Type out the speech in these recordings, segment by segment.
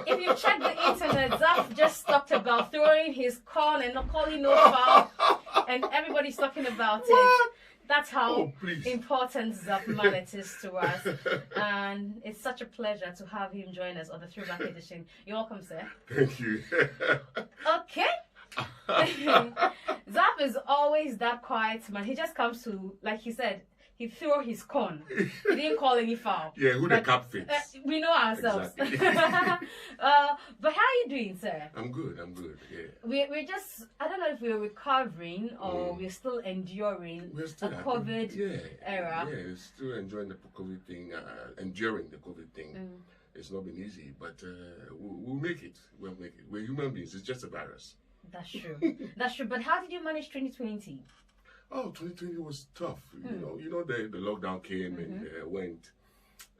if you check the internet, Zapp just talked about throwing his corn and not calling no foul, and everybody's talking about it. That's how important Zapp Mallet is to us. And it's such a pleasure to have him join us on the Throwback Edition. You're welcome, sir. Thank you. Okay. Zapp is always that quiet man. He just comes to, like he said, he threw his corn. He didn't call any foul. Yeah, who the cap fits. We know ourselves. Exactly. But how are you doing, sir? I'm good, yeah. We're just, I don't know if we're recovering or we're still enduring the COVID era. Yeah, we're still enjoying the COVID thing, enduring the COVID thing. It's not been easy, but we'll make it. We'll make it. We're human beings. It's just a virus. That's true. That's true. But how did you manage 2020? Oh, 2020 was tough. You know the lockdown came and went,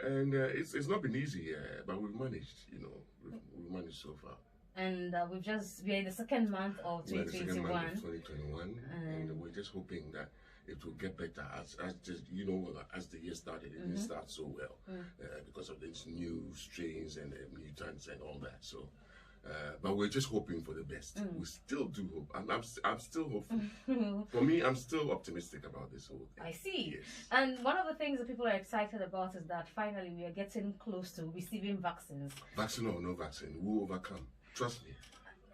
and it's not been easy. But we've managed. We've managed so far. And we're in the second month of 2021. We're in the second month of 2021, and we're just hoping that it will get better as the year started. It didn't start so well because of these new strains and mutants and all that. So. But we're just hoping for the best. We still do hope, and I'm still hopeful. For me, I'm still optimistic about this whole thing. I see. Yes. And one of the things that people are excited about is that finally we are getting close to receiving vaccines. Vaccine or no vaccine, we'll overcome. Trust me.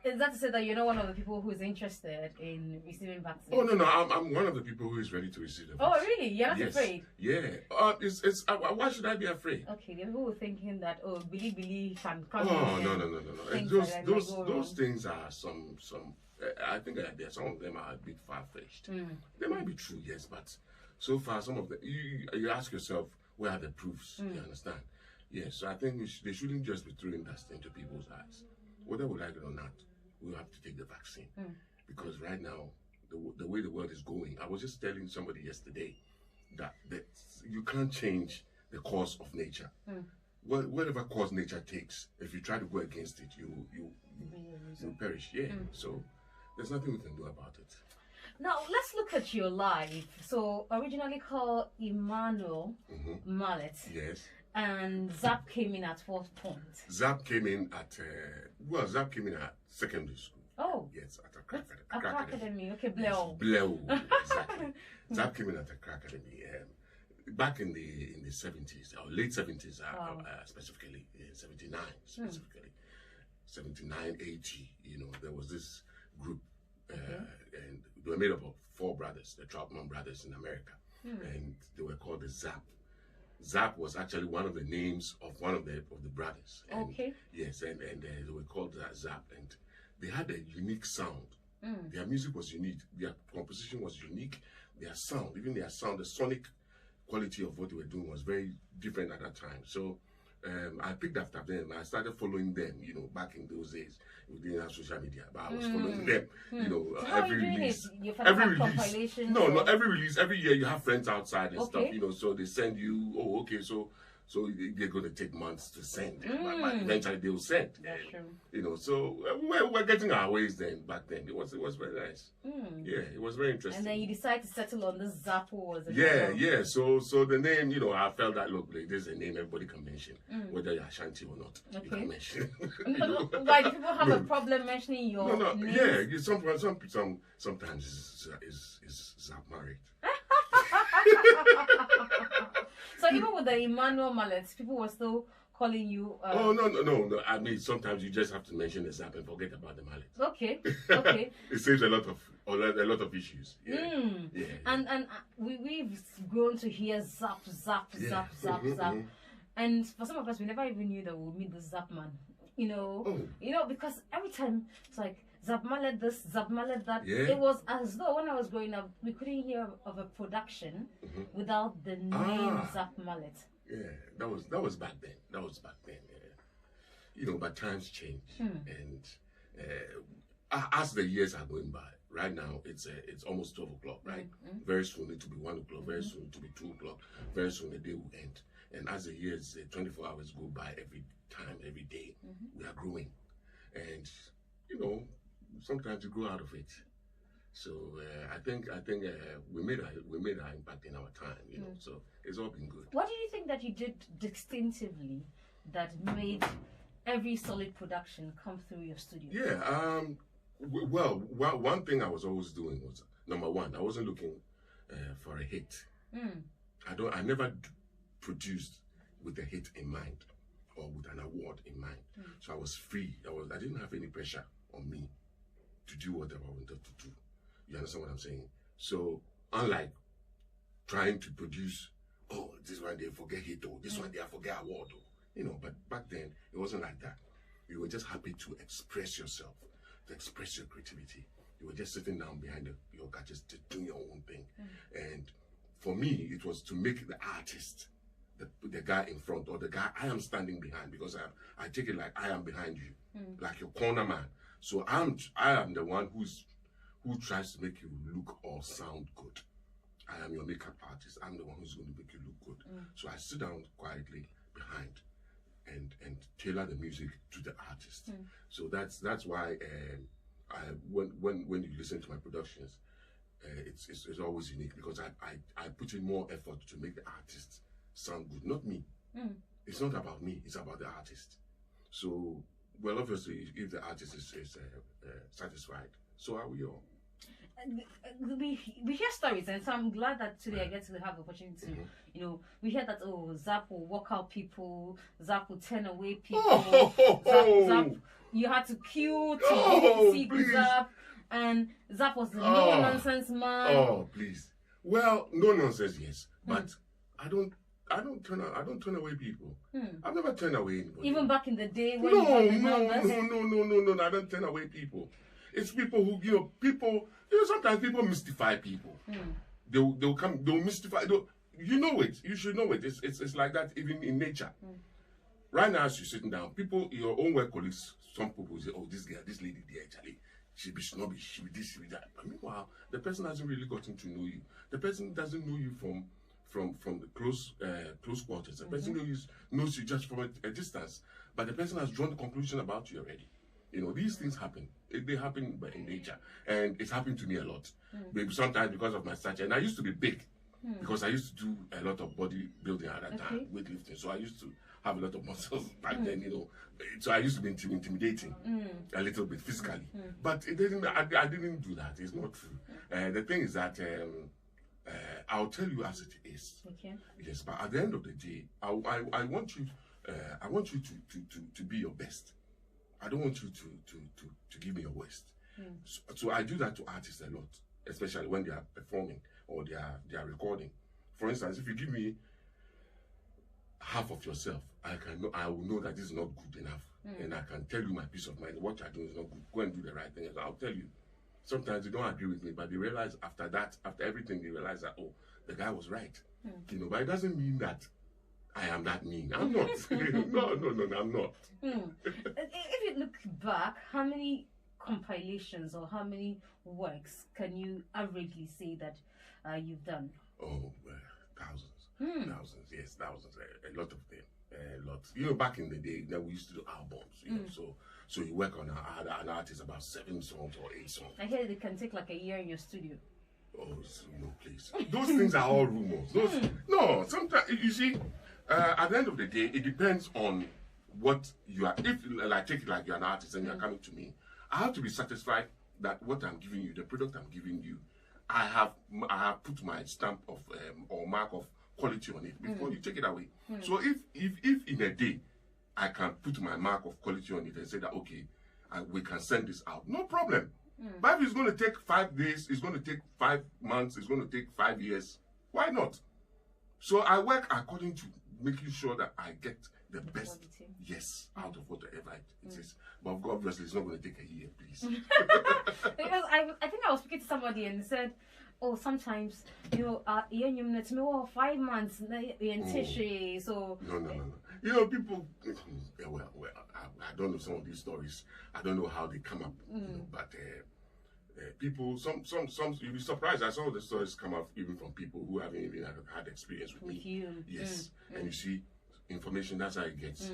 Is that to say that you're not one of the people who is interested in receiving vaccines? Oh no, I'm one of the people who is ready to receive the vaccine. Oh really? You're not afraid? Yeah. Why should I be afraid? Okay, the people were thinking that Billy can come. Oh no. Those things are some. I think some of them are a bit far-fetched. They might be true, yes, but so far some of them. You ask yourself, where are the proofs? You understand? Yes. So I think they shouldn't just be throwing dust into people's eyes, whether we like it or not. We have to take the vaccine because right now, the way the world is going, I was just telling somebody yesterday that you can't change the course of nature. Whatever course nature takes, if you try to go against it, you perish. Yeah. So there's nothing we can do about it. Now let's look at your life. So originally called Emmanuel Mallet. Yes. And Zapp came in at what point? Zapp came in at secondary school. Oh. Yes, at Accra Academy. Okay, Bleo. Exactly. Zapp came in at Accra Academy. Back in the 70s, or late 70s, specifically, 79, specifically. 79, 80, there was this group, and they were made up of 4 brothers, the Troutman brothers in America, and they were called the Zapp. Zapp was actually one of the names of one of the brothers. And, yes, and they were called Zapp, and they had a unique sound. Their music was unique. Their composition was unique. Their sound, the sonic quality of what they were doing was very different at that time. So I picked after them. I started following them, back in those days. We didn't have social media, but I was following them, So every release. Every release. No, not every release. Every year you have friends outside and stuff, so they send you, so they're going to take months to send. But eventually they will send. That's true. So we're getting our ways then, back then. It was very nice. Yeah, it was very interesting. And then you decide to settle on this Zapp. Yeah. So the name, I felt that, look, there's a name everybody can mention, whether you're Ashanti or not. You can mention. Why do people have a problem mentioning your name? Yeah. Sometimes it's Zapp married. So even with the Emmanuel Mallet, people were still calling you. Oh no! I mean, sometimes you just have to mention the Zapp and forget about the Mallet. Okay. It saves a lot of issues. Yeah. And we've grown to hear Zapp. And for some of us, we never even knew that we would meet the Zapp man. Because every time it's like Zapp Mallet this, Zapp Mallet that. Yeah. It was as though when I was growing up, we couldn't hear of a production without the name Zapp Mallet. Yeah, that was back then. But times change, and as the years are going by, right now it's almost 12 o'clock, right? Very soon it will be 1 o'clock. Very soon it will be 2 o'clock. Very soon the day will end. And as the years, 24 hours go by every day, we are growing, and sometimes you grow out of it. So I think we made our impact in our time, so it's all been good. What do you think that you did distinctively that made every solid production come through your studio? Yeah. Well, one thing I was always doing was, number one, I wasn't looking for a hit. I never produced with a hit in mind or with an award in mind. So I was free. I didn't have any pressure on me to do whatever I wanted to do. You understand what I'm saying? So unlike trying to produce, oh, this one they forget hit, or this one they forget award, or, you know, but back then it wasn't like that. You were just happy to express yourself, to express your creativity. You were just sitting down behind your gadgets, doing your own thing. And for me, it was to make the artist the guy in front, or the guy I am standing behind, because I take it like I am behind you, like your corner man. So I am the one who tries to make you look or sound good. I am your makeup artist. I'm the one who's going to make you look good. So I sit down quietly behind and tailor the music to the artist. So that's why when you listen to my productions, it's always unique, because I put in more effort to make the artist sound good, not me. It's not about me, it's about the artist. So, well, obviously, if the artist is satisfied, so are we all. We hear stories, and so I'm glad that today I get to have the opportunity to, you know, we hear that, oh, Zapp will walk out people, Zapp will turn away people, Zapp, you had to queue to see Zapp, and Zapp was the no-nonsense man. Oh, please. Well, no nonsense, yes, but I don't turn away people. I've never turned away anybody. Even back in the day when you had the numbers? No, I don't turn away people. It's people who, sometimes people mystify people. They'll come, they'll mystify, you know it, you should know it. It's like that even in nature. Right now, as you're sitting down, people, your own work colleagues, some people say, oh, this girl, this lady there, actually, she be snobby, she be this, she be that. But meanwhile, the person hasn't really gotten to know you. The person doesn't know you from the close quarters. The person knows you just from a distance, but the person has drawn the conclusion about you already. You know, these things happen. They happen in nature, and it's happened to me a lot. Maybe sometimes because of my stature, and I used to be big, because I used to do a lot of bodybuilding at that time, weightlifting. So I used to have a lot of muscles back then, you know. So I used to be intimidating a little bit physically, but it didn't. I didn't do that. It's not true. The thing is that. I'll tell you as it is. Okay. Yes, but at the end of the day, I want you to be your best. I don't want you to give me your worst. So I do that to artists a lot, especially when they are performing or they are recording. For instance, if you give me half of yourself, I will know that this is not good enough, and I can tell you my peace of mind. What you're doing is not good. Go and do the right thing. I'll tell you. Sometimes they don't agree with me, but they realize after everything, they realize that, oh, the guy was right. You know, but it doesn't mean that I am that mean. I'm not. No, I'm not. If you look back, how many compilations or how many works can you averagely say that you've done? Oh, thousands. Thousands, yes, thousands. A lot of them. A lot. You know, back in the day, we used to do albums, you know, so you work on an artist about 7 songs or 8 songs. I hear it can take like a year in your studio. Oh, no, please. Those things are all rumors. No, sometimes, you see, at the end of the day, it depends on what you are. If, like, take it like you're an artist and you're coming to me, I have to be satisfied that what I'm giving you, the product I'm giving you, I have put my stamp of, or mark of quality on it before you take it away. So if in a day, I can put my mark of quality on it and say that, okay, we can send this out. No problem. But if it's going to take 5 days, it's going to take 5 months, it's going to take 5 years, why not? So I work according to making sure that I get the best, yes, out of whatever it is. But obviously, it's not going to take a year, please. Because I think I was speaking to somebody and said, oh, sometimes, you know, 5 months, so... No. You know, people, well, I don't know some of these stories. I don't know how they come up, you know, but people, some, you'll be surprised. I saw the stories come up even from people who haven't even had experience with me. You. Yes. And you see, information, that's how it gets.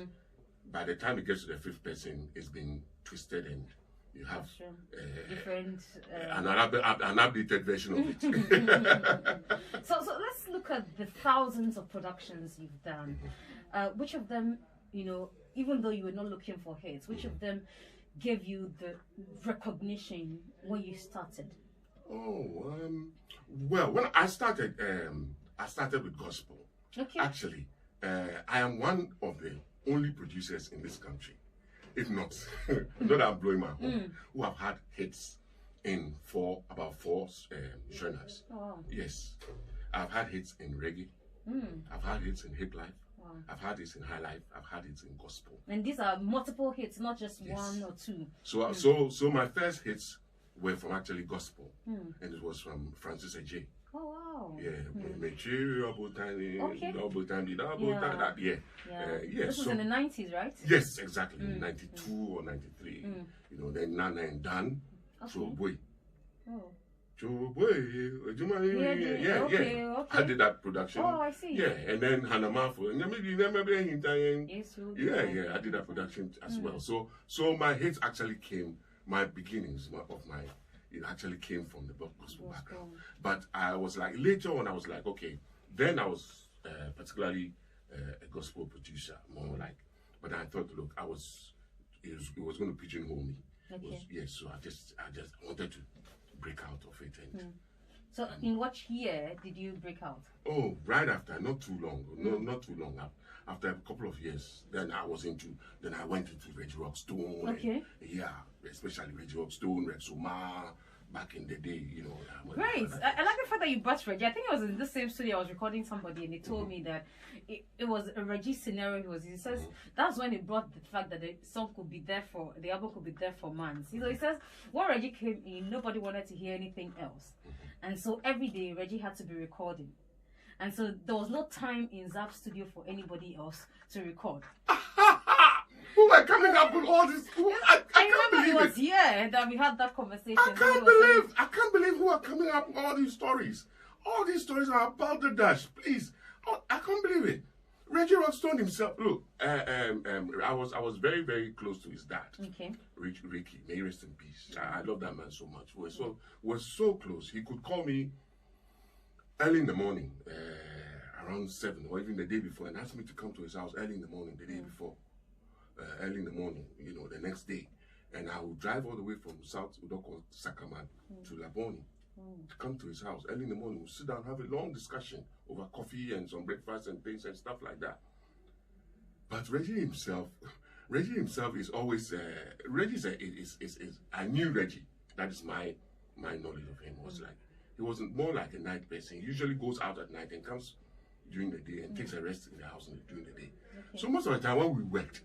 By the time it gets to the 5th person, it's been twisted and you have different an updated version of it. So let's look at the thousands of productions you've done. Which of them, you know, even though you were not looking for hits, which of them gave you the recognition when you started? Oh, well, when I started with gospel. Okay. Actually, I am one of the only producers in this country, if not, not that I'm blowing my horn, who have had hits in about four genres. Oh, wow. Yes, I've had hits in reggae. I've had hits in Hiplife. Wow. I've had hits in high life. I've had hits in gospel. And these are multiple hits, not just one or two. So my first hits were from actually gospel, and it was from Francis J. Oh wow! Yeah, This was in the 90s, right? Yes, exactly. 92 or 93. You know, then Nana and Dan. Okay. Oh. Yeah. I did that production. Oh, I see. Yeah, and then Hannah Marfo. And maybe I did that production as well. So my hits actually came. My beginnings it actually came from the gospel background. But I was like, later on, I was like, okay. Then I was particularly a gospel producer, more like. But I thought, look, it was going to pigeonhole me. Okay. So I just wanted to break out of it. So in what year did you break out? Oh, right after, not too long. No, not too long. After a couple of years, then I went into Reggie Rockstone. Okay. Especially Reggie Rockstone, Rexoma, back in the day, you know. Great. I like the fact that you brought Reggie. I think it was in the same studio I was recording somebody, and they told me that it was a Reggie scenario. He says that's when he brought the fact that the album could be there for months. So he says when Reggie came in, nobody wanted to hear anything else, and so every day Reggie had to be recording, and so there was no time in Zapp studio for anybody else to record. Who are coming up with all this? I can't believe it was here that we had that conversation. I can't believe who are coming up with all these stories. All these stories are about the Dash. Please, I can't believe it. Reggie Rockstone himself. Look, I was very, very close to his dad. Okay. Ricky, may he rest in peace. I love that man so much. We're so close. He could call me early in the morning, around 7, or even the day before, and ask me to come to his house early in the morning, the day before. Early in the morning, you know, the next day. And I would drive all the way from South Udoko, Sakaman to Laboni to come to his house early in the morning. We'll sit down, have a long discussion over coffee and some breakfast and things and stuff like that. But Reggie himself is always, I knew Reggie. That is my knowledge of him. Was like, he wasn't more like a night person. He usually goes out at night and comes during the day and takes a rest in the house during the day. Okay. So most of the time when we worked,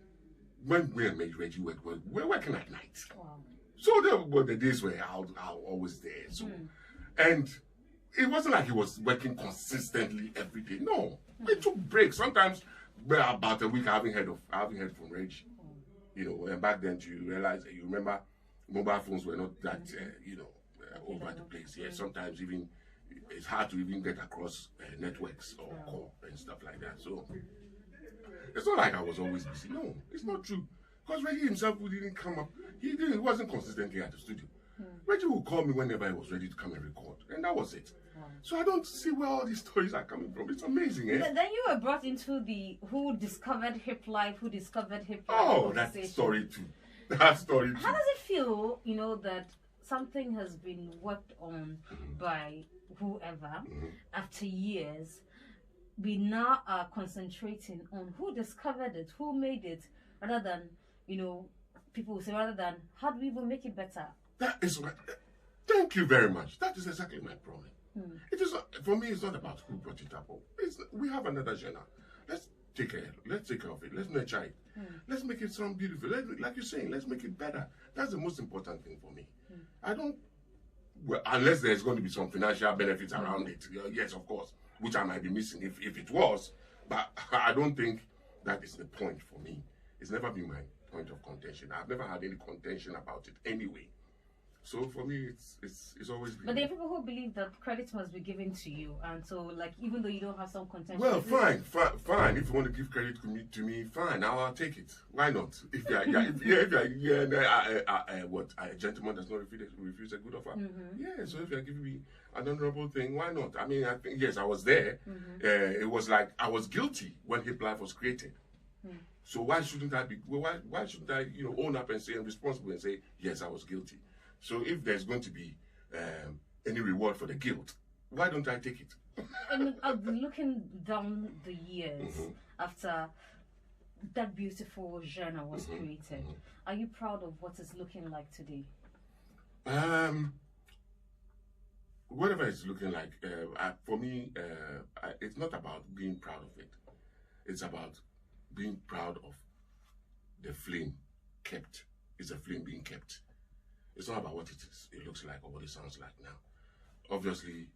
when we made Reggie work, we're working at night. Wow. So there were the days where I was always there. So, and it wasn't like he was working consistently every day. No, we took breaks. Sometimes about a week I haven't heard from Reggie. You know, and back then you realize, you remember, mobile phones were not that, over the place. Yeah, sometimes even it's hard to even get across networks or call and stuff like that. So it's not like I was always busy. No, it's not true. Because Reggie himself didn't come up. He wasn't consistently at the studio. Reggie would call me whenever he was ready to come and record. And that was it. So I don't see where all these stories are coming from. It's amazing, eh? Then you were brought into the who discovered Hiplife. Oh, that story too. That story too. How does it feel, that something has been worked on by whoever after years? We now are concentrating on who discovered it, who made it, rather than, people will say, rather than how do we even make it better? That is right. Thank you very much. That is exactly my problem. It is for me. It's not about who brought it up. We have another genre. Let's take care of it. Let's nurture it. Let's make it sound beautiful. Like you're saying, let's make it better. That's the most important thing for me. I don't. Well, unless there's going to be some financial benefits around it. Yes, of course, which I might be missing if it was. But I don't think that is the point for me. It's never been my point of contention. I've never had any contention about it anyway. So for me, it's always been. But there are people who believe that credit must be given to you, and so even though you don't have some contention. Well, fine. If you want to give credit to me, fine. I'll take it. Why not? If a gentleman does not refuse a good offer. Yeah. So if you're giving me an honorable thing, why not? I mean, I think yes, I was there. It was like I was guilty when Hiplife was created. So why shouldn't I be? Why shouldn't I, own up and say I'm responsible and say yes, I was guilty? So if there's going to be any reward for the guilt, why don't I take it? And looking down the years after that beautiful genre was created, are you proud of what it's looking like today? Whatever it's looking like, for me, it's not about being proud of it. It's about being proud of the flame kept. It's a flame being kept. It's not about what it looks like or what it sounds like now. Obviously,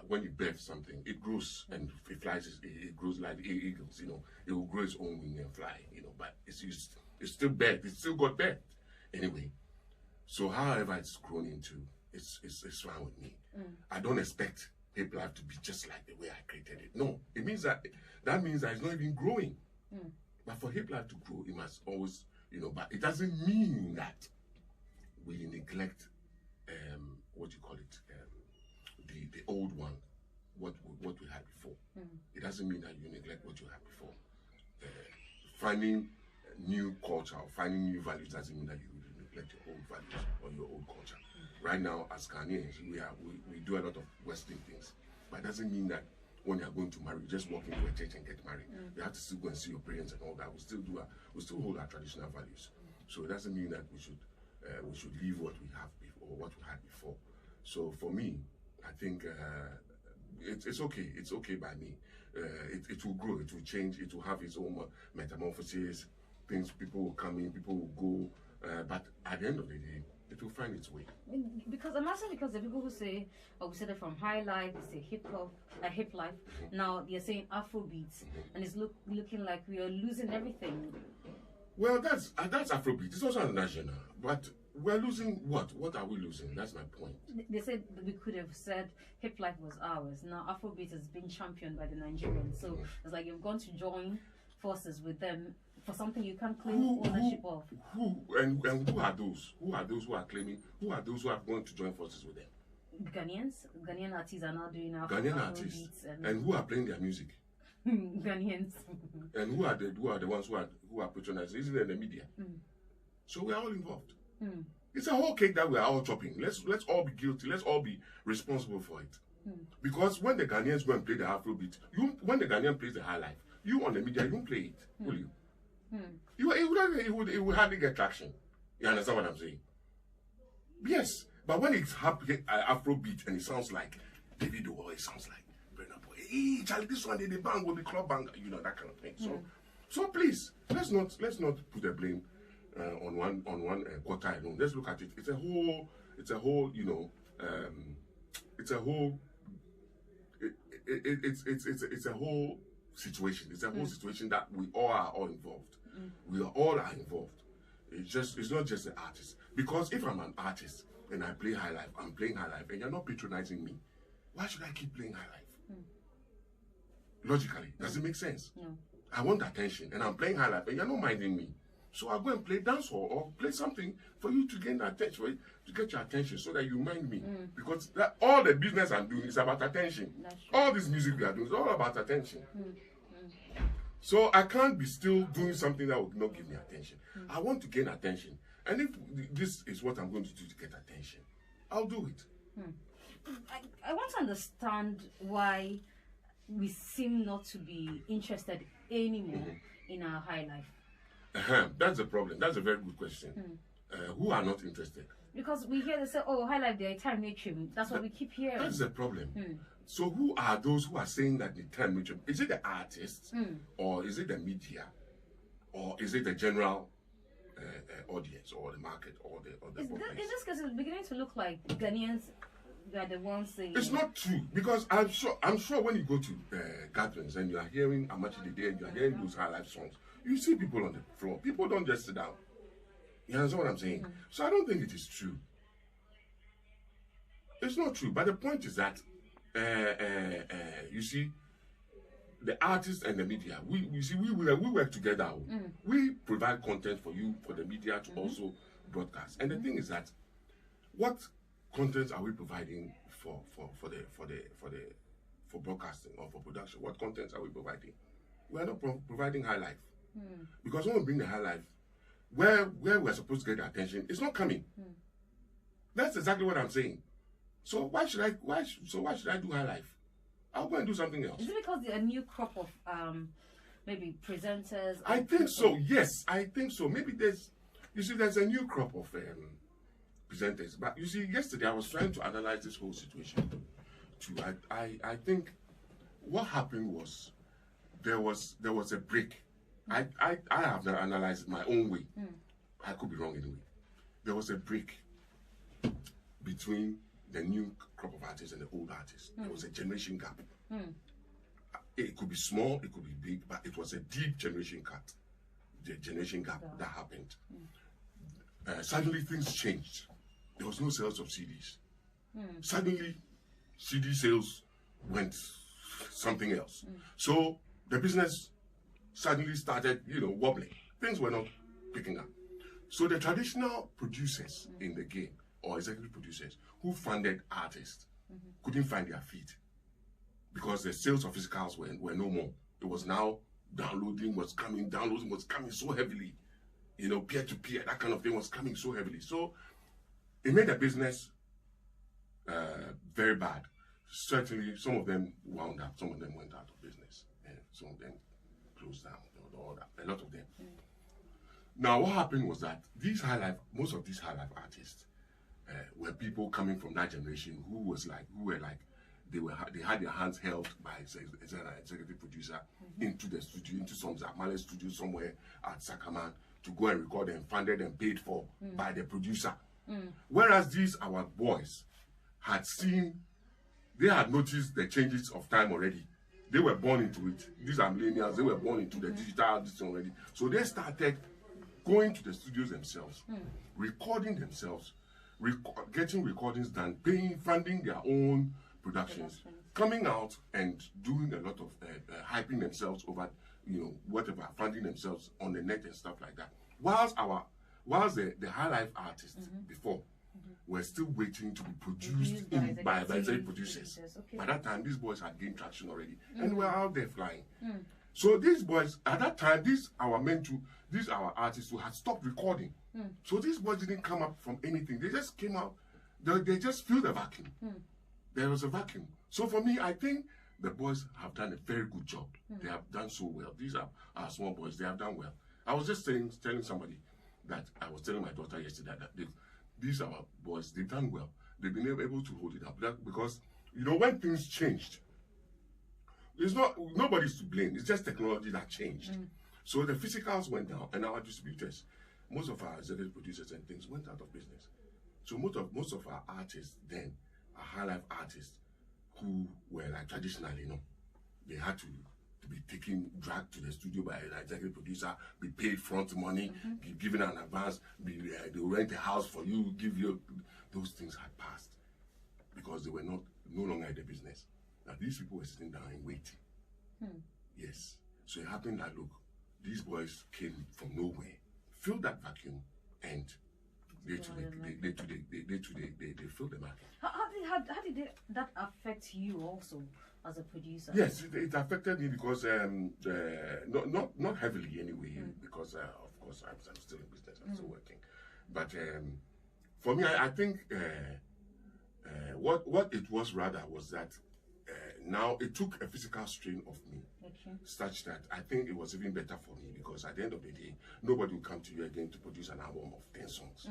when you birth something, it grows and it flies. It grows like eagles. It will grow its own wing and fly. But it's still birth. It's still got birth anyway. So however it's grown into, it's fine with me. I don't expect Hiplife to be just like the way I created it. No, it means that means that it's not even growing. But for Hiplife to grow, it must always, But it doesn't mean that we neglect what you call it, the old one, what we had before. It doesn't mean that you neglect what you had before. Finding new culture or finding new values doesn't mean that you neglect your old values or your old culture. Right now, as Ghanaians, we do a lot of Western things, but it doesn't mean that when you are going to marry, you just walk into a church and get married. You have to still go and see your parents and all that. We still hold our traditional values. So it doesn't mean that we should leave what we have or what we had before. So for me, I think it's okay. It's okay by me. It will grow. It will change. It will have its own metamorphosis. People will come in. People will go. But at the end of the day, it will find its way. Because I'm asking because the people who say, we said it from high life, they say hip hop, hip life. Now they're saying Afrobeats, and it's looking like we are losing everything. Well, that's Afrobeat. It's also another genre, but we're losing what? What are we losing? That's my point. They said we could have said hip life was ours. Now Afrobeat has been championed by the Nigerians, so it's like you've gone to join forces with them for something you can't claim ownership of. Who are those? Who are those who are claiming? Who are those who are going to join forces with them? Ghanaian artists are now doing Ghanaian artists, and who are playing their music? Ghanaians. And who are the ones who are patronizing? Isn't it the media? So we are all involved. It's a whole cake that we are all chopping. Let's all be guilty. Let's all be responsible for it. Because when the Ghanaians go and play the Afrobeat, when the Ghanaian plays the high life, you on the media, you won't play it, will you? It would hardly get traction. You understand what I'm saying? Yes, but when it's Afrobeat and it sounds like David or it sounds like Burna Boy, hey, Charlie, this one, the bang will be club bang, that kind of thing. So please, let's not put the blame on one quarter alone. Let's look at it. It's a whole it's a whole situation. It's a whole situation that we all are involved. We all are involved. It's not just the artist. Because if I'm an artist and I play high life, I'm playing high life, and you're not patronizing me, why should I keep playing high life? Logically, does it make sense? No. I want attention, and I'm playing high life, and you're not minding me. So I'll go and play dancehall or play something for you to gain attention, for you to get your attention, so that you mind me. Because all the business I'm doing is about attention. All this music we are doing is all about attention. So I can't be still doing something that will not give me attention. I want to gain attention. And if this is what I'm going to do to get attention, I'll do it. I want to understand why we seem not to be interested anymore in our high life. That's the problem. That's a very good question. Who are not interested? Because we hear they say, high life, they're time nature. That's what we keep hearing. That's the problem. So who are those who are saying that the time nature? Is it the artists? Or is it the media? Or is it the general audience or the market or the population? In this case, it's beginning to look like Ghanaians are the ones saying... It's not true, because I'm sure when you go to gatherings and you are hearing Amachi Dede and you are hearing those high life songs, you see people on the floor. People don't just sit down. You understand what I'm saying? So I don't think it is true. It's not true. But the point is that, you see, the artists and the media, we work together. We provide content for you, for the media to also broadcast. And the thing is that, what content are we providing for broadcasting or for production? What content are we providing? We are not providing high life. Because when we bring the high life, where we're supposed to get the attention, it's not coming. That's exactly what I'm saying. So why should I do high life? I'll go and do something else. Is it because there are a new crop of maybe presenters? I think so. Yes, I think so. Maybe there's a new crop of presenters. But you see, yesterday I was trying to analyze this whole situation too. I think what happened was there was a break. I have not analyzed it my own way. I could be wrong anyway. There was a break between the new crop of artists and the old artists. There was a generation gap. It could be small, it could be big, but it was a deep generation cut. The generation gap that happened. Suddenly things changed. There was no sales of CDs. Suddenly, CD sales went something else. So the business suddenly started, wobbling. Things were not picking up. So the traditional producers in the game, or executive producers who funded artists, couldn't find their feet because the sales of physicals were no more. It was now downloading was coming so heavily. Peer-to-peer, that kind of thing was coming so heavily. So it made the business very bad. Certainly, some of them wound up, some of them went out of business, and some of them closed down, a lot of them. Now, what happened was that most of these high life artists were people coming from that generation who they had their hands held by an executive producer into the studio, into some Zapp Mallet studio somewhere at Sakaman to go and record and funded and paid for by the producer. Whereas these our boys they had noticed the changes of time already. They were born into it. These are millennials. They were born into the digital this already. So they started going to the studios themselves, recording themselves, getting recordings done, funding their own productions, coming out and doing a lot of hyping themselves over, whatever, funding themselves on the net and stuff like that. Whilst the high life artists before were still waiting to be produced by executive producers. By that time, these boys had gained traction already and were out there flying. So these boys, at that time, these our artists who had stopped recording. So these boys didn't come up from anything. They just came out, they just filled a vacuum. There was a vacuum. So for me, I think the boys have done a very good job. They have done so well. These are our small boys. They have done well. I was just telling somebody that I was telling my daughter yesterday that these are our boys. They've done well. They've been able to hold it up. Because, when things changed, nobody's to blame. It's just technology that changed. So the physicals went down, and our distributors, most of our executive producers and things went out of business. So most of our artists then are high life artists who were like traditional, they had to be dragged to the studio by an executive producer, be paid front money, be given an advance, they rent a house for you, those things had passed because they were no longer in the business. Now these people were sitting down and waiting. Yes. So it happened that these boys came from nowhere, filled that vacuum, and they filled the market. How did that affect you also as a producer? Yes, it affected me because not heavily anyway, because of course I'm still in business, I'm still working. But for me, I think what it was rather was that now it took a physical strain off me, such that I think it was even better for me because at the end of the day, nobody will come to you again to produce an album of 10 songs.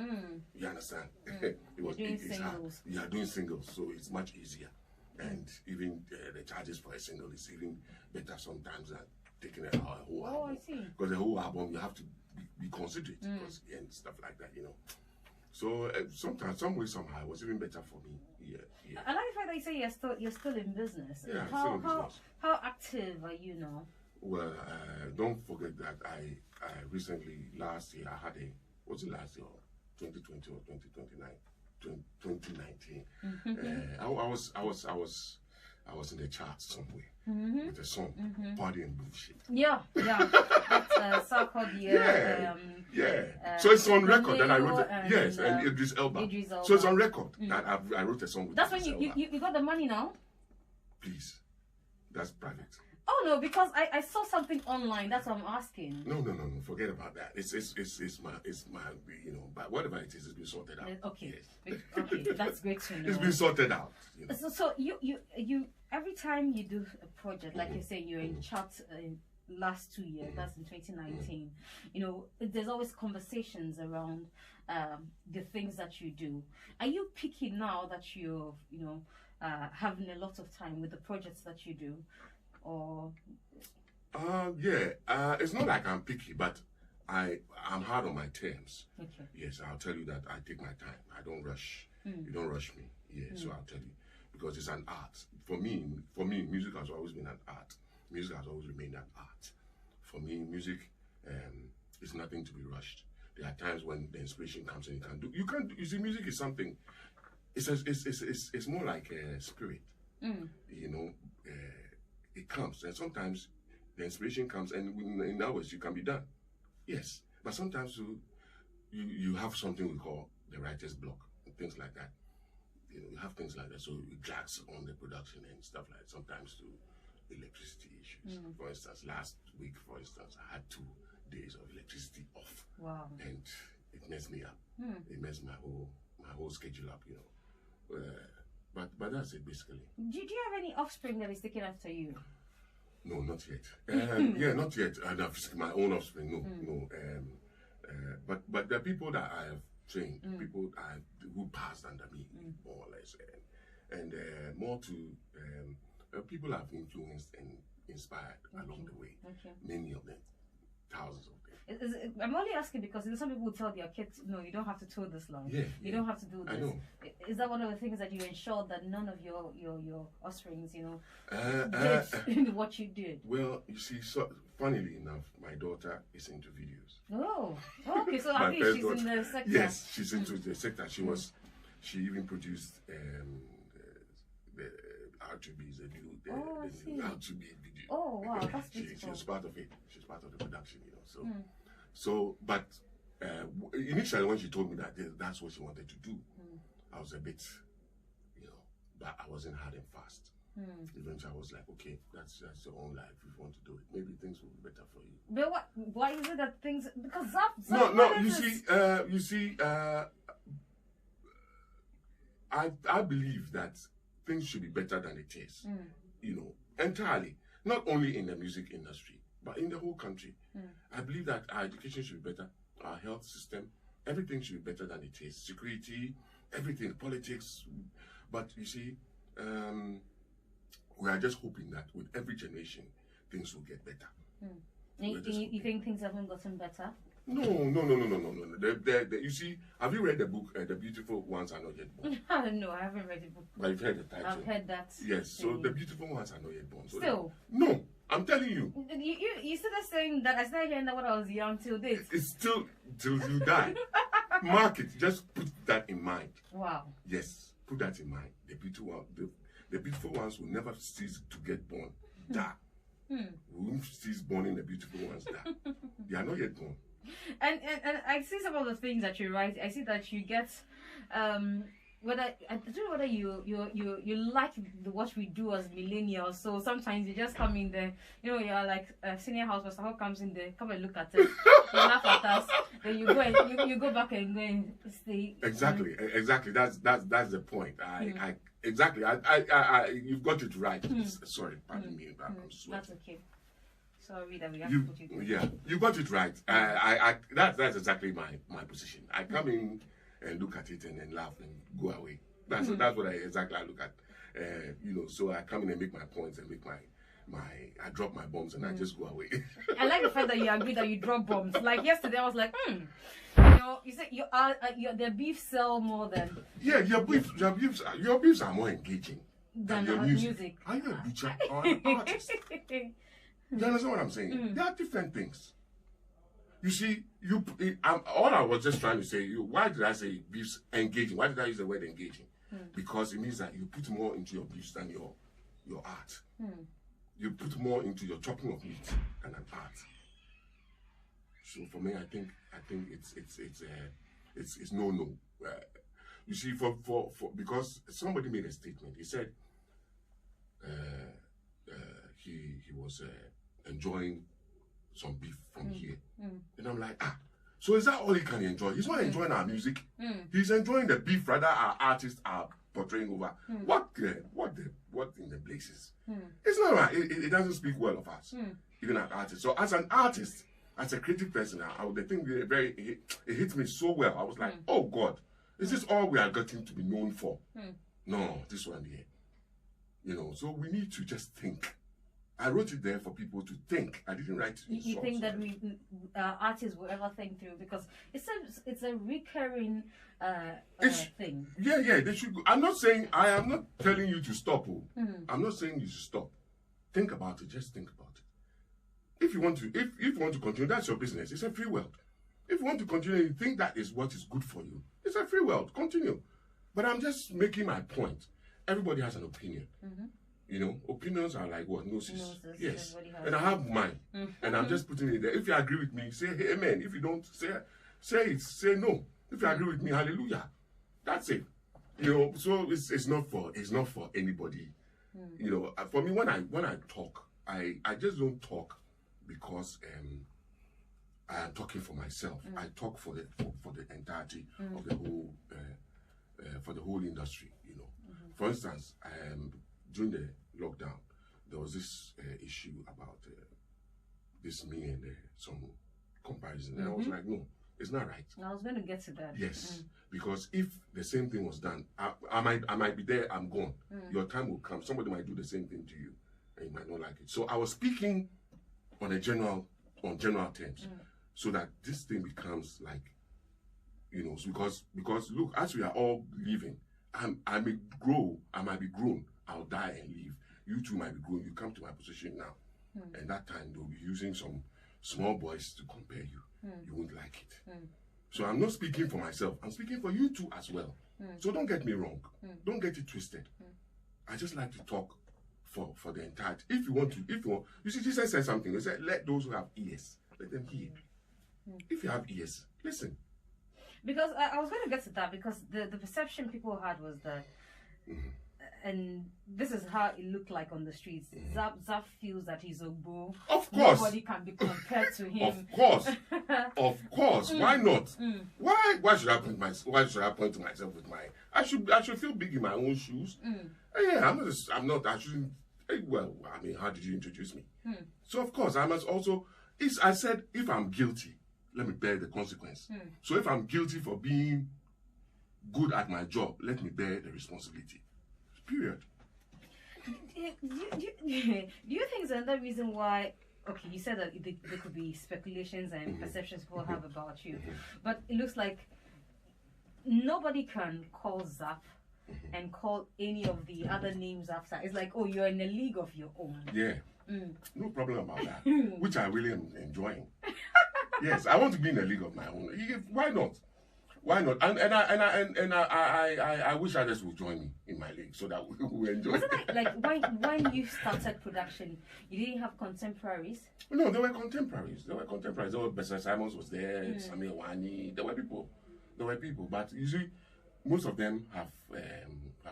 You understand? It's hard. You are doing singles, so it's much easier. And even the charges for a single is even better sometimes than taking a whole album. I see. Because the whole album, you have to be considerate and stuff like that, So sometimes, some way, somehow, it was even better for me. Yeah. I like the fact that you say you're still in business. Yeah, still in business. How active are you now? Well, don't forget that I recently, last year, I had was it last year, 2020 or 2019? I was in the charts somewhere with a song, Party and Bullshit. Yeah. That's Sarkodie. So it's on record that I wrote it. Yes, and Idris Elba. So it's on record that I wrote a song with That's when you got the money now? Please. That's private. Oh no, because I saw something online. That's what I'm asking. No. Forget about that. It's my you know. But whatever it is, it's been sorted out. Okay. Yes. Okay, that's great to know. It's been sorted out. You know? So you every time you do a project, like you say, you're in charts in last 2 years. That's in 2019. You know, there's always conversations around the things that you do. Are you picky now that you're having a lot of time with the projects that you do, or? It's not like I'm picky, but I'm hard on my terms. Okay. Yes, I'll tell you that I take my time. I don't rush. You don't rush me. Yeah, so I'll tell you, because it's an art. For me, music has always been an art. Music has always remained an art. For me, music is nothing to be rushed. There are times when the inspiration comes and you see, music is something. It's more like a spirit. You know, it comes, and sometimes the inspiration comes, and in hours you can be done. Yes, but sometimes you have something we call the writer's block, and things like that. You have things like that, so it drags on the production and stuff like that. Sometimes to electricity issues. For instance, last week, I had 2 days of electricity off. Wow. And it messed me up. It messed my whole schedule up, you know. But that's it basically. Do you have any offspring that is taking after you? No, not yet. Yeah, not yet. My own offspring, no. But the people that I have trained, people who passed under me, more or less, and more to people I've influenced and inspired along the way. Many of them, thousands of them. I'm only asking because some people will tell their kids, no, you don't have to tour this long. You don't have to do this. I know. Is that one of the things that you ensure that none of your offsprings, did what you did? Well, you see, so funnily enough, my daughter is into videos. Oh, okay. So at least she's in the sector. Yes, she's into the sector. She even produced the R2B's the R2B video. Oh wow, that's beautiful. She was part of it. She's part of the production, you know. So, but initially when she told me that that's what she wanted to do, I was a bit, you know, but I wasn't hard and fast. Eventually I was like, okay, that's your own life. If you want to do it, maybe things will be better for you. But why is it that things, because Zapp No, you see, I believe that things should be better than it is, you know, entirely. Not only in the music industry, but in the whole country. I believe that our education should be better, our health system, everything should be better than it is. Security, everything, politics. But you see, we are just hoping that with every generation, things will get better. You think things haven't gotten better? No. You see, have you read the book, The Beautiful Ones Are Not Yet Born? No, I haven't read the book. But you've heard the title. I've heard that. Yes, so The Beautiful Ones Are Not Yet Born. So Still? No, I'm telling you. You started saying that, I started hearing that when I was young till this. It's still till you die. Mark it, just put that in mind. Wow. Yes, put that in mind. The beautiful ones will never cease to get born. Die. We won't cease born the beautiful ones. Die. They are not yet born. And I see some of the things that you write. I see that you get whether I don't know whether you like what we do as millennials. So sometimes you just come in there, you know, you're like a senior house pastor who comes in there, come and look at us, you laugh at us, then you go and you go back and go and stay. Exactly. That's the point. Exactly. You've got it right. Sorry, pardon me. That's okay. Sorry that we have to put you through. Yeah, you got it right. That's exactly my position. I come in and look at it and then laugh and go away. That's what I look at. You know, so I come in and make my points and make I drop my bombs and I just go away. I like the fact that you agree that you drop bombs. Like yesterday, I was like, you know, you said the beef sell more than. Yeah, your beefs are more engaging than your music. Are you a teacher or an artist? You understand what I'm saying? There are different things. You see, all I was just trying to say, why did I say beefs engaging? Why did I use the word engaging? Because it means that you put more into your beefs than your art. You put more into your chopping of meat than an art. So for me, I think it's no. You see, for because somebody made a statement. He said, he was enjoying some beef from here. And I'm like, so is that all he can enjoy? He's not enjoying our music. He's enjoying the beef rather our artists are portraying over. What in the places? It's not right. It doesn't speak well of us, even as artists. So as an artist, as a creative person, the thing it hit me so well. I was like, oh God, is this all we are getting to be known for? No, this one here. You know, so we need to just think. I wrote it there for people to think. I didn't write it. You think that we artists will ever think through, because it's a recurring thing. Yeah, they should. I am not telling you to stop. I'm not saying you should stop. Think about it. Just think about it. If you want to continue, that's your business. It's a free world. If you want to continue, you think that is what is good for you. It's a free world. Continue. But I'm just making my point. Everybody has an opinion. You know, opinions are like what? Gnosis. Yes. And I have mine. And I'm just putting it there. If you agree with me, say hey, amen. If you don't, say no. If you agree with me, hallelujah. That's it. You know, so it's not for anybody. You know, for me, when I talk, I just don't talk because I am talking for myself. I talk for the entirety of the whole for the whole industry. You know, for instance, during the lockdown, there was this issue about this me and some comparison, and I was like, no, it's not right. I was going to get to that. Yes, because if the same thing was done, I might be there. I'm gone. Your time will come. Somebody might do the same thing to you, and you might not like it. So I was speaking on general terms, so that this thing becomes like, you know, because look, as we are all living, I may grow, I might be grown, I'll die and leave. You too might be grown. You come to my position now, and that time they'll be using some small boys to compare you. You won't like it. So I'm not speaking for myself. I'm speaking for you too as well. So don't get me wrong. Don't get it twisted. I just like to talk for the entirety. If you want, you see, Jesus said something. He said, "Let those who have ears, let them hear." If you have ears, listen. Because I was going to get to that, because the perception people had was that, and this is how it looked like on the streets. Zapp feels that he's a bull. Of course. Nobody can be compared to him. Of course. Why not? Why should I point to myself with my? I should feel big in my own shoes. Yeah, I'm not. I shouldn't. Well, I mean, how did you introduce me? So of course, I must also. I said, if I'm guilty, let me bear the consequence. So if I'm guilty for being good at my job, let me bear the responsibility. Period. Do you think there's another reason why? Okay, you said that there could be speculations and perceptions people have about you, but it looks like nobody can call Zapp and call any of the other names after. It's like, oh, you're in a league of your own. Yeah. No problem about that. Which I really am enjoying. Yes, I want to be in a league of my own. Why not? Why not? And I wish others would join me in my league so that we will enjoy. Wasn't it like when you started production, you didn't have contemporaries? No, there were contemporaries. There were Bessa Simons was there, Samir Wani. There were people. But you see, most of them have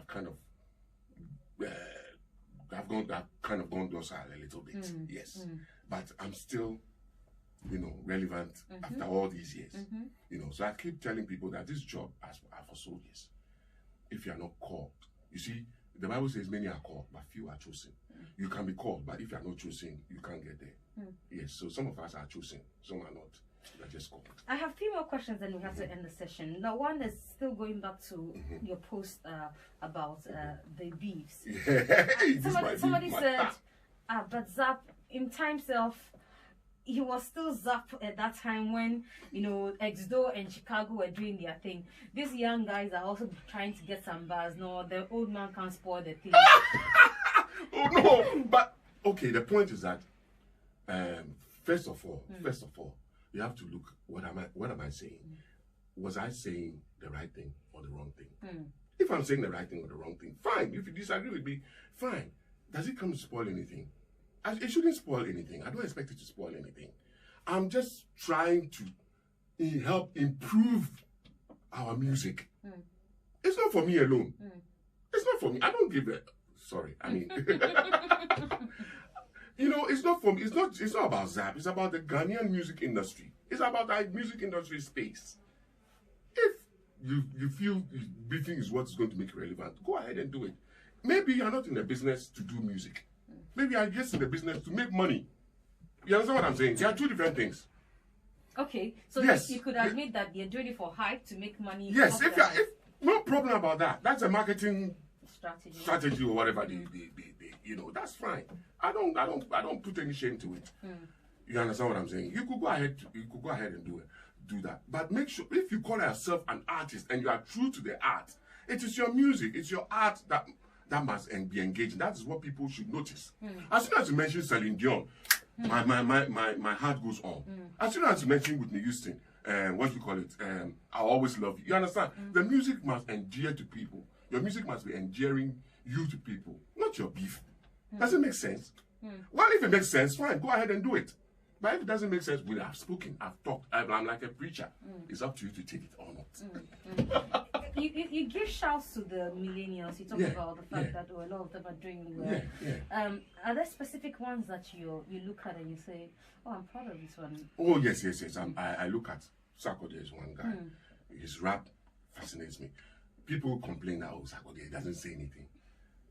kind of gone docile a little bit. Yes, but I'm still, you know, relevant after all these years. You know, so I keep telling people that this job are for soldiers. If you are not called, you see, the Bible says many are called, but few are chosen. You can be called, but if you are not chosen, you can't get there. Yes, so some of us are chosen, some are not. They're just called. I have 3 more questions, then we have to end the session. Now, one is still going back to your post about the beefs. Somebody said, but Zapp, in times of, he was still Zapp at that time when, you know, Exdo and Chicago were doing their thing. These young guys are also trying to get some bars. No, the old man can't spoil the thing. Oh no! But okay, the point is that first of all, you have to look. What am I saying? Was I saying the right thing or the wrong thing? If I'm saying the right thing or the wrong thing, fine. If you disagree with me, fine. Does it come to spoil anything? It shouldn't spoil anything. I don't expect it to spoil anything. I'm just trying to help improve our music. It's not for me alone. It's not for me. I don't give a... Sorry, I mean... You know, it's not for me. It's not about Zapp. It's about the Ghanaian music industry. It's about that music industry space. If you feel beefing is what is going to make it relevant, go ahead and do it. Maybe you're not in the business to do music. Maybe you're just in the business to make money. You understand what I'm saying? There are two different things. Okay, so yes, you could admit that you're doing it for hype to make money. Yes, if no problem about that. That's a marketing strategy or whatever they you know, that's fine. I don't put any shame to it. You understand what I'm saying? You could go ahead and do that. But make sure, if you call yourself an artist and you are true to the art, it is your music, it's your art that must be engaging. That is what people should notice. As soon as you mention Celine Dion, my heart goes on. As soon as you mention Whitney Houston, what you call it, I Always Love You. You understand? The music must endear to people. Your music must be endearing you to people, not your beef. Does it make sense? Well, if it makes sense, fine, go ahead and do it. But if it doesn't make sense, well, I've spoken, I've talked, I'm like a preacher. It's up to you to take it or not. You give shouts to the millennials. You talk about the fact that a lot of them are doing well. Are there specific ones that you look at and you say, oh, I'm proud of this one? Oh, yes. I look at Sarkodie is one guy. His rap fascinates me. People complain that, oh, Sarkodie doesn't say anything.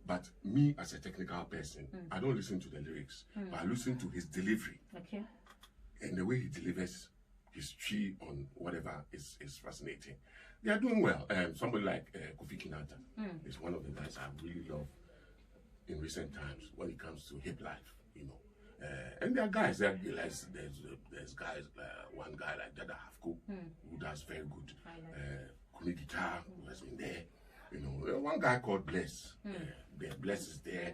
But me, as a technical person, I don't listen to the lyrics, but I listen to his delivery. Okay. And the way he delivers his tree on whatever is fascinating. They are doing well. Somebody like Kofi Kinata is one of the guys I really love in recent times when it comes to Hiplife, you know. And there are guys, there's guys, one guy like Dada Hafko, who does very good. Kuni Guitar, who has been there. You know, one guy called Bless. Bless is there.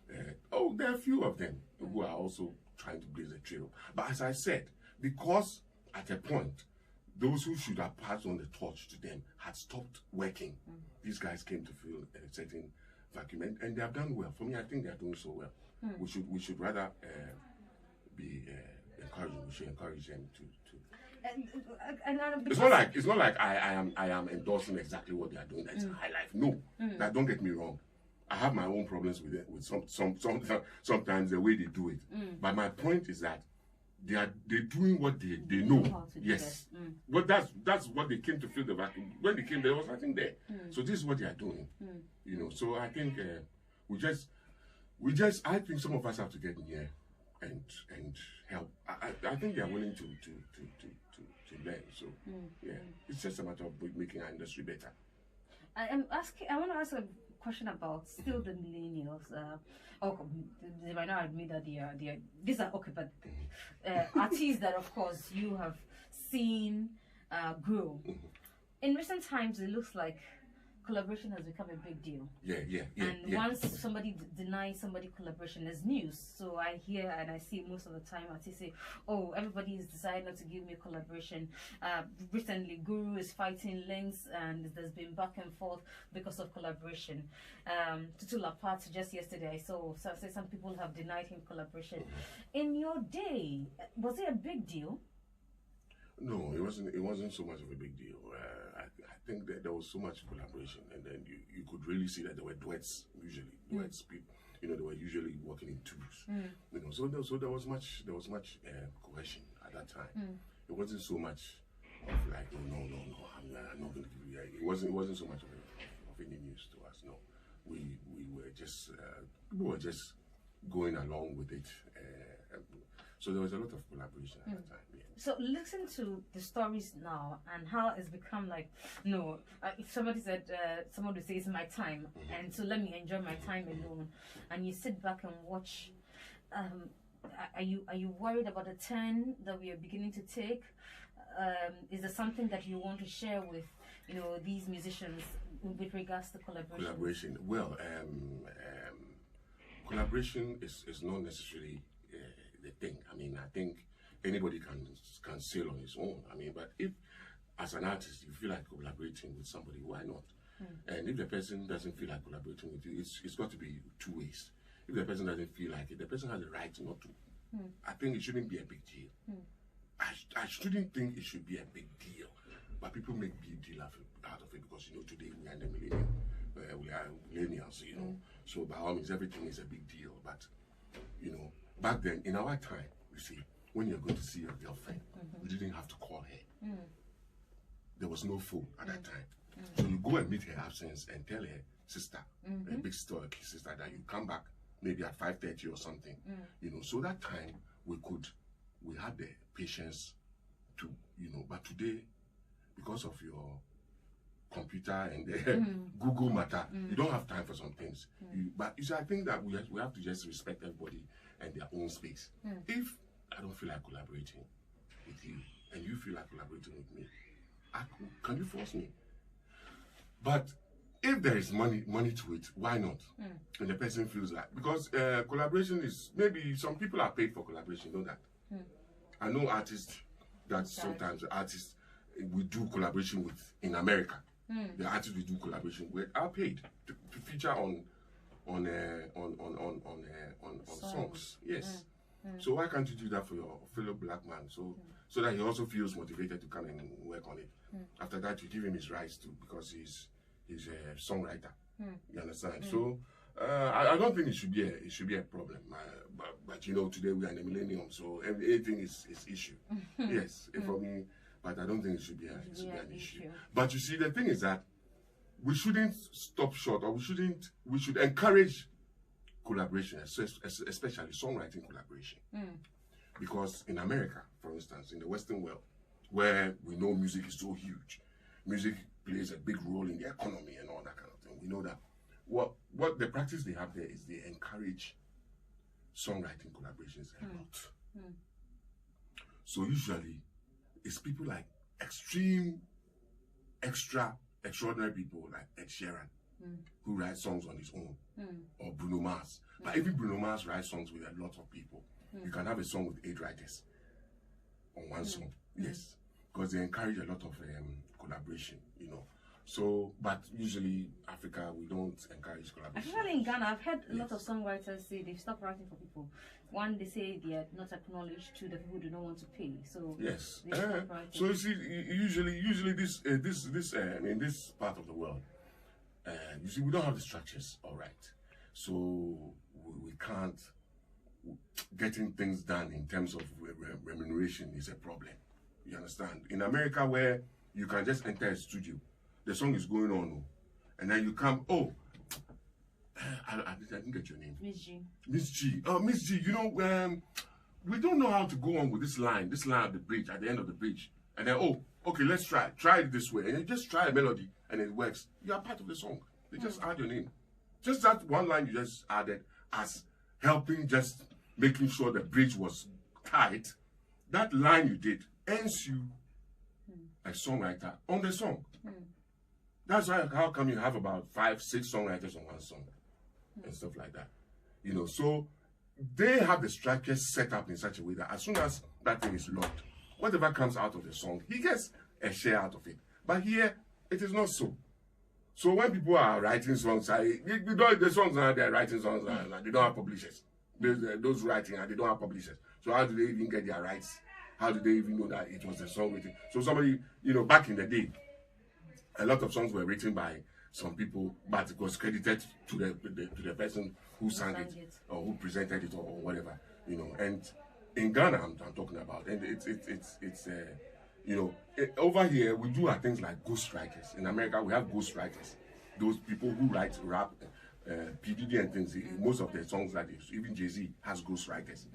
There are a few of them who are also trying to blaze a trail. But as I said, because at a point, those who should have passed on the torch to them had stopped working. These guys came to fill a certain vacuum, and they have done well. For me, I think they are doing so well. We should rather be encouraging. We should encourage them to. It's not like I am endorsing exactly what they are doing. That's high life. No, that don't get me wrong. I have my own problems with it. With sometimes the way they do it. But my point is that they're doing what they know. Yes, but that's what they came to fill the vacuum. When they came, there was nothing there. So this is what they are doing. You know. So I think I think some of us have to get in here and help. I think they are willing to learn. So it's just a matter of making our industry better. I want to ask a question about still the millennials. They might not admit that these are okay, but artists that of course you have seen grow. In recent times, it looks like collaboration has become a big deal. And once somebody denies somebody collaboration, there's news. So I hear and I see most of the time artists say, oh, everybody has decided not to give me collaboration. Recently, Guru is fighting links and there's been back and forth because of collaboration. Tutu Lapat, just yesterday I saw some people have denied him collaboration. In your day, was it a big deal? No, it wasn't so much of a big deal. I think that there was so much collaboration, and then you could really see that there were duets usually. Duets, people, you know, they were usually working in twos. You know, so there was much cohesion at that time. It wasn't so much of like, oh, no, I'm not going to give you. It wasn't so much of any news to us. No, we were just people were just going along with it. So there was a lot of collaboration at that time. So listen to the stories now and how it's become like, if somebody said, someone would say it's my time, and so let me enjoy my time alone, and you sit back and watch. Are you worried about the turn that we are beginning to take? Is there something that you want to share with these musicians with regards to collaboration? Collaboration. Well, collaboration is not necessarily the thing. I mean, I think anybody can sail on his own. I mean, but if as an artist you feel like collaborating with somebody, why not? And if the person doesn't feel like collaborating with you, it's got to be two ways. If the person doesn't feel like it, the person has the right not to. I think it shouldn't be a big deal. I shouldn't think it should be a big deal, but people make big deal out of it because today we are in the millennium. We are millennials, so by all means everything is a big deal. But back then, in our time, you see, when you're going to see your girlfriend, you didn't have to call her. There was no phone at that time. So you go and meet her absence and tell her sister, a big sister or a kid sister, that you come back maybe at 5:30 or something. You know, so that time we had the patience to, you know, but today, because of your computer and the Google matter, you don't have time for some things. But you see, I think that we have to just respect everybody and their own space. If I don't feel like collaborating with you and you feel like collaborating with me, can you force me? But if there is money to it, why not? And the person feels like, because collaboration is, maybe some people are paid for collaboration, you know that. I know artists that sometimes artists we do collaboration with in America. The artists we do collaboration with are paid to feature on songs. Yes. So why can't you do that for your fellow black man? So that he also feels motivated to come and work on it. After that, you give him his rights too, because he's a songwriter. You understand? So I don't think it should be a problem. But you know, today we are in the millennium, so everything is issue. Yes, for me. But I don't think it should be an issue. But you see, the thing is that we shouldn't stop short, or we should encourage collaboration, especially songwriting collaboration. Because in America, for instance, in the Western world, where we know music is so huge, music plays a big role in the economy and all that kind of thing. We know that what the practice they have there is they encourage songwriting collaborations a lot. So usually, it's people like extraordinary people like Ed Sheeran, who writes songs on his own, or Bruno Mars. But even Bruno Mars writes songs with a lot of people. You can have a song with 8 writers on one song. Yes, because they encourage a lot of collaboration, you know. So, but usually Africa, we don't encourage collaboration. Actually, in Ghana, I've heard a lot of songwriters say they've stopped writing for people. One, they say they are not acknowledged. Two, the people do not want to pay. So yes, they stop writing. so you see, usually this in this part of the world, you see, we don't have the structures, all right. So we can't getting things done in terms of remuneration is a problem. You understand? In America, where you can just enter a studio, the song is going on, and then you come, I didn't get your name. Miss G. Miss G. Oh, Miss G, you know, we don't know how to go on with this line at the bridge, at the end of the bridge. And then, okay, let's try it this way. And you just try a melody, and it works. You are part of the song. They just add your name. Just that one line you just added as helping, just making sure the bridge was tight. That line you did earns you a songwriter on the song. That's why, how come you have about 5, 6 songwriters on one song and stuff like that, you know? So they have the structure set up in such a way that as soon as that thing is locked, whatever comes out of the song, he gets a share out of it. But here, it is not so. So when people are writing songs, the songs are they're writing songs, they don't have publishers. Those writing, they don't have publishers. So how do they even get their rights? How do they even know that it was a song written? So somebody, you know, back in the day, a lot of songs were written by some people, but it was credited to the person who sang it or who presented it or whatever, you know. And in Ghana, I'm talking about, and it's you know, over here we do things like ghostwriters. In America, we have ghostwriters. Those people who write rap, PDD and things. Most of the songs like this, even Jay-Z has ghostwriters.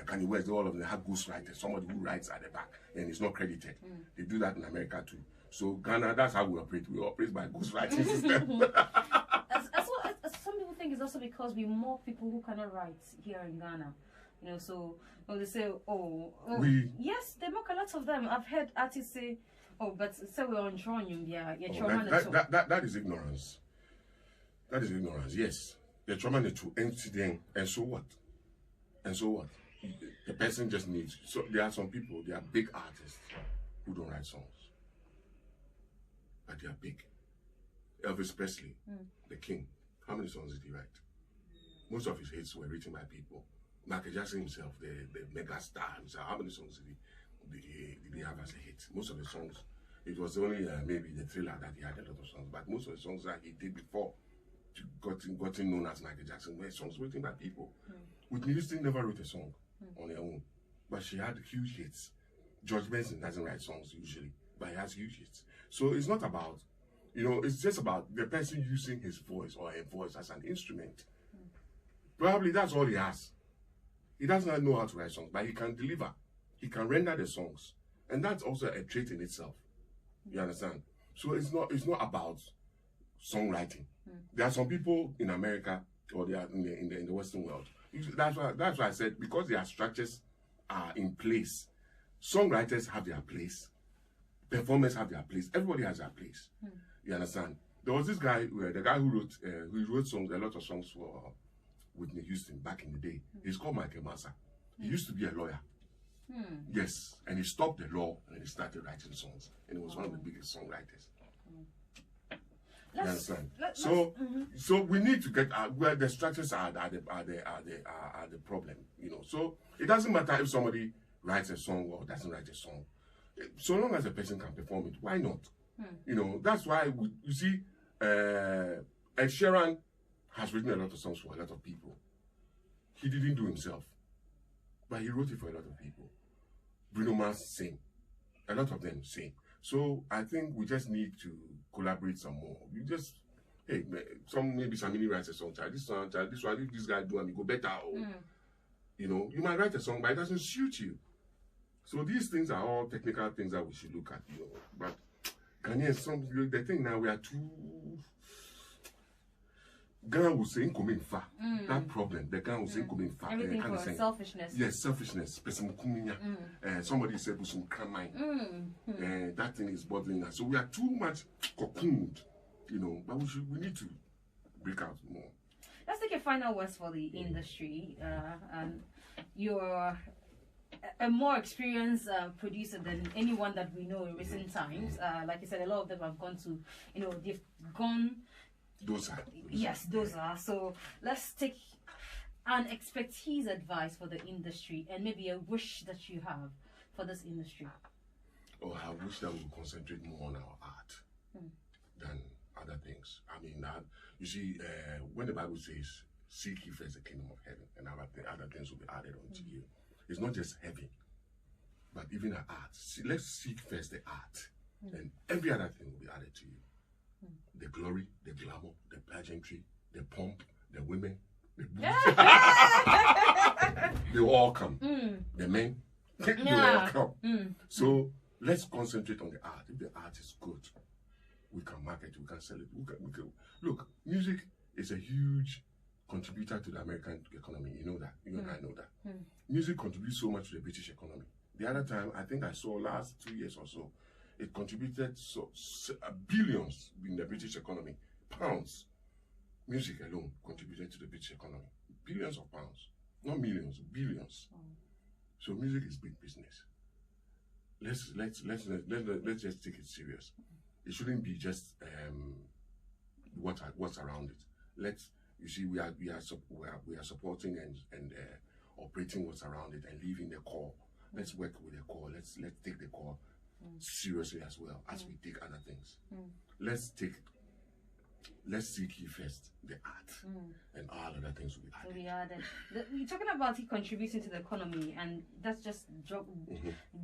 Kanye West, all of them have ghostwriters. Somebody who writes at the back and is not credited. They do that in America too. So Ghana, that's how we operate. We operate by ghostwriting system. Some people think it's also because we're more people who cannot write here in Ghana. You know, so they say, yes, they mock a lot of them. I've heard artists say, but say we're on drawing, that is ignorance. That is ignorance, yes. The trauma to incident, and so what? And so what? The person just needs. So there are some people, they are big artists who don't write songs, but they are big. Elvis Presley, the king. How many songs did he write? Most of his hits were written by people. Michael Jackson himself, the mega star himself, how many songs did he have as a hit? Most of the songs, it was only maybe the Thriller that he had a lot of songs, but most of the songs that he did before gotten known as Michael Jackson were songs written by people. Whitney Houston never wrote a song on her own, but she had huge hits. George Benson doesn't write songs usually, but he has huge hits. So it's not about, it's just about the person using his voice or her voice as an instrument. Probably that's all he has. He does not know how to write songs, but he can deliver. He can render the songs. And that's also a trait in itself. You understand? So it's not about songwriting. There are some people in America or they are in the Western world. That's why I said, because their structures are in place, songwriters have their place, performers have their place, everybody has their place. You understand? There was this guy, the guy who wrote songs, a lot of songs for Whitney Houston back in the day. He's called Michael Massa. He used to be a lawyer. Yes, and he stopped the law and he started writing songs, and he was one of the biggest songwriters. You understand? So we need to get where the structures are the problem. So it doesn't matter if somebody writes a song or doesn't write a song, so long as a person can perform it. Why not? That's why you see, Ed Sheeran has written a lot of songs for a lot of people. He didn't do himself, but he wrote it for a lot of people. Bruno Mars sing, a lot of them sing. So I think we just need to collaborate some more. We just, hey, maybe somebody writes a song, this one, if this guy do and you go better. You might write a song, but it doesn't suit you. So these things are all technical things that we should look at. But Ghanaians, the thing now, we are too. Ghana will say far. That problem, the Ghana will say far. Everything for selfishness. Yes, selfishness. Somebody said we should come that thing is bothering us. So we are too much cocooned, but we need to break out more. Let's take a final words for the industry. You're a more experienced producer than anyone that we know in recent times. Like you said, a lot of them have gone to, they've gone. Those are. Yes, those are. So let's take an expertise advice for the industry and maybe a wish that you have for this industry. Oh, I wish that we would concentrate more on our art than other things. I mean, you see, when the Bible says, seek ye first the kingdom of heaven and other things will be added unto you. It's not just heaven, but even our art. Let's seek first the art and every other thing will be added to you. The glory, the glamour, the pageantry, the pomp, the women, the they will all come. The men, they will all come. So let's concentrate on the art. If the art is good, we can market, we can sell it. We can. Look, music is a huge contributor to the American economy. You know that. You and I know that. Music contributes so much to the British economy. The other time, I think I saw last 2 years or so, it contributed billions in the British economy. Pounds. Music alone contributed to the British economy. Billions of pounds. Not millions, billions. So music is big business. Let's just take it serious. It shouldn't be just what's around it. You see, we are supporting and operating what's around it and leaving the core. Let's work with the core. Let's take the core seriously as well as we take other things. Let's seek ye first the art, and all other things will be added. You're talking about it contributing to the economy, and that's just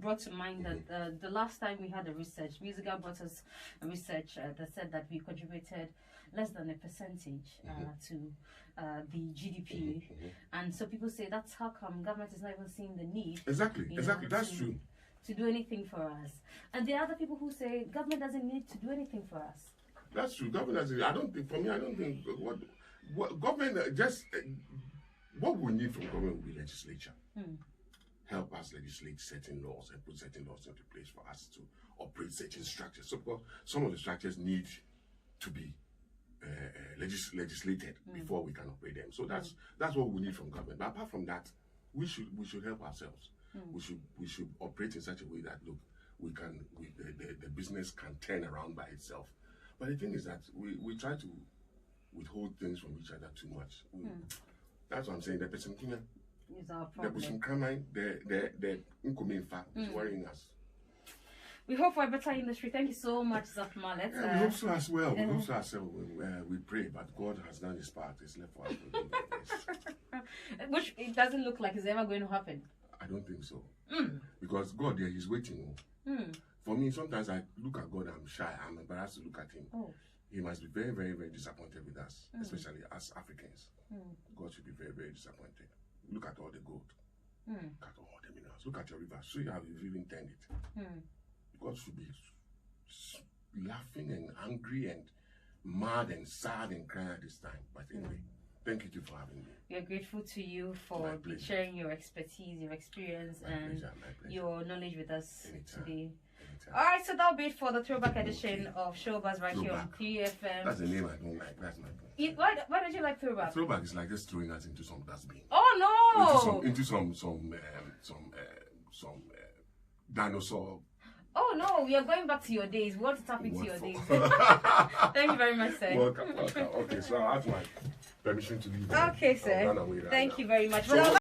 brought to mind that the last time we had a research, Musica brought us a research that said that we contributed less than a percentage to the GDP, and so people say that's how come government is not even seeing the need. Exactly, that's true. To do anything for us, and there are other people who say government doesn't need to do anything for us. That's true. Government doesn't. I don't think what government what we need from government will be legislature. Help us legislate certain laws and put certain laws into place for us to operate certain structures. So some of the structures need to be legislated before we can operate them. So that's what we need from government. But apart from that, we should help ourselves. We should operate in such a way that the business can turn around by itself. But the thing is that we try to withhold things from each other too much. That's what I'm saying. The person is our problem. The incoming fact is worrying us. We hope for a better industry. Thank you so much, Zapp Mallet. Yeah, we hope so as well. We hope so as well. We pray, but God has done His part. It's left for us to do this. Which it doesn't look like it's ever going to happen. I don't think so. Because God there, He's waiting. For me, sometimes I look at God, I'm shy. I'm embarrassed to look at Him. Oh. He must be very, very, very disappointed with us, especially as Africans. God should be very, very disappointed. Look at all the gold. Look at all the minerals. Look at your river. Show you how you've even turned it. God should be laughing and angry and mad and sad and crying at this time. But anyway, thank you for having me. We are grateful to you for sharing your expertise, your experience, and your knowledge with us today. All right, so that'll be it for the throwback edition of Showbuzz right here on 3FM. That's the name I don't like. That's my point. Why don't you like throwback? Throwback is like just throwing us into some dustbin. Oh no! Into some dinosaur. Oh no, we are going back to your days. We want to tap into your days. Thank you very much, sir. Welcome. Okay, so I have my permission to leave. Okay, sir. Thank you very much.